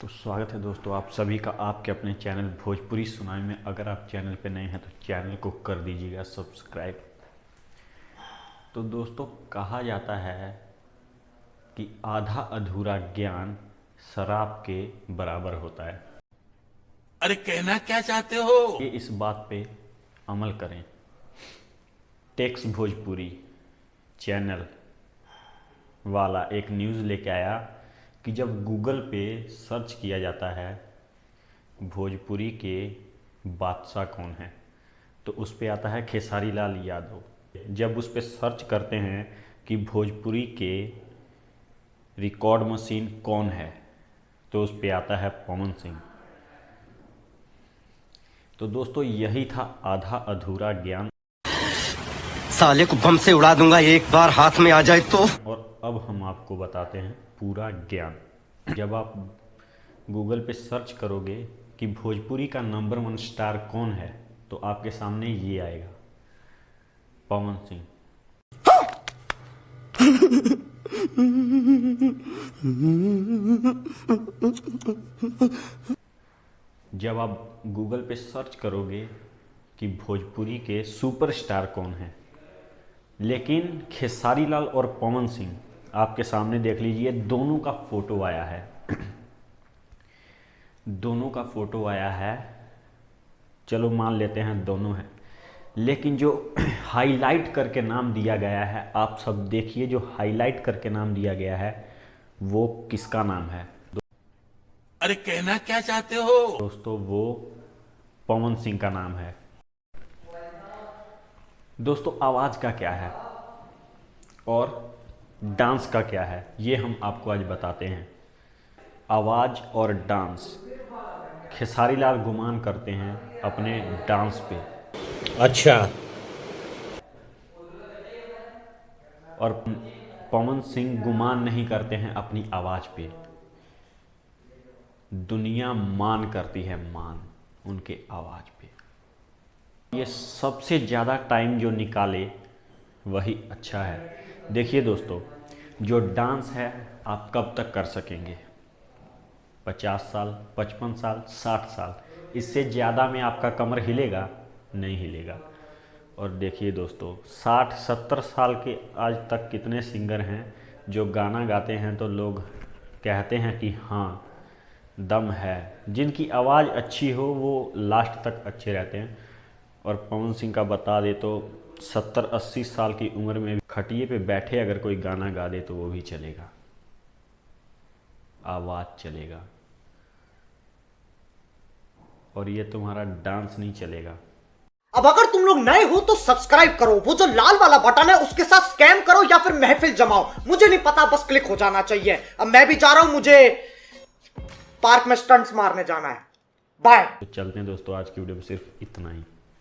तो स्वागत है दोस्तों आप सभी का आपके अपने चैनल भोजपुरी सुनाई में। अगर आप चैनल पे नए हैं तो चैनल को कर दीजिएगा सब्सक्राइब। तो दोस्तों कहा जाता है कि आधा अधूरा ज्ञान शराब के बराबर होता है। अरे कहना क्या चाहते हो? ये इस बात पे अमल करें। टेक्स भोजपुरी चैनल वाला एक न्यूज़ लेके आया कि जब गूगल पे सर्च किया जाता है भोजपुरी के बादशाह कौन है तो उस पे आता है खेसारी लाल यादव। जब उस पे सर्च करते हैं कि भोजपुरी के रिकॉर्ड मशीन कौन है तो उस पे आता है पवन सिंह। तो दोस्तों यही था आधा अधूरा ज्ञान। साले को बम से उड़ा दूंगा एक बार हाथ में आ जाए तो। और अब हम आपको बताते हैं पूरा ज्ञान। जब आप गूगल पे सर्च करोगे कि भोजपुरी का नंबर 1 स्टार कौन है तो आपके सामने ये आएगा पवन सिंह। जब आप गूगल पे सर्च करोगे कि भोजपुरी के सुपरस्टार कौन है, लेकिन खेसारी लाल और पवन सिंह आपके सामने देख लीजिए दोनों का फोटो आया है। दोनों का फोटो आया है, चलो मान लेते हैं दोनों हैं, लेकिन जो हाईलाइट करके नाम दिया गया है आप सब देखिए, जो हाईलाइट करके नाम दिया गया है वो किसका नाम है? अरे कहना क्या चाहते हो? दोस्तों वो पवन सिंह का नाम है। दोस्तों आवाज़ का क्या है और डांस का क्या है ये हम आपको आज बताते हैं। आवाज़ और डांस खेसारी लाल गुमान करते हैं अपने डांस पे, अच्छा। और पवन सिंह गुमान नहीं करते हैं अपनी आवाज़ पे। दुनिया मान करती है मान उनके आवाज़ पे। ये सबसे ज़्यादा टाइम जो निकाले वही अच्छा है। देखिए दोस्तों जो डांस है आप कब तक कर सकेंगे? 50 साल, 55 साल, 60 साल, इससे ज़्यादा में आपका कमर हिलेगा? नहीं हिलेगा। और देखिए दोस्तों 60-70 साल के आज तक कितने सिंगर हैं जो गाना गाते हैं तो लोग कहते हैं कि हाँ दम है। जिनकी आवाज़ अच्छी हो वो लास्ट तक अच्छे रहते हैं। और पवन सिंह का बता दे तो 70-80 साल की उम्र में खटिए पे बैठे अगर कोई गाना गा दे तो वो भी चलेगा, आवाज़ चलेगा। और ये तुम्हारा डांस नहीं चलेगा। अब अगर तुम लोग नए हो तो सब्सक्राइब करो, वो जो लाल वाला बटन है उसके साथ स्कैम करो या फिर महफिल जमाओ, मुझे नहीं पता, बस क्लिक हो जाना चाहिए। अब मैं भी जा रहा हूं, मुझे पार्क में स्टंट्स मारने जाना है। बाय। तो चलते हैं दोस्तों, आज की वीडियो में सिर्फ इतना ही।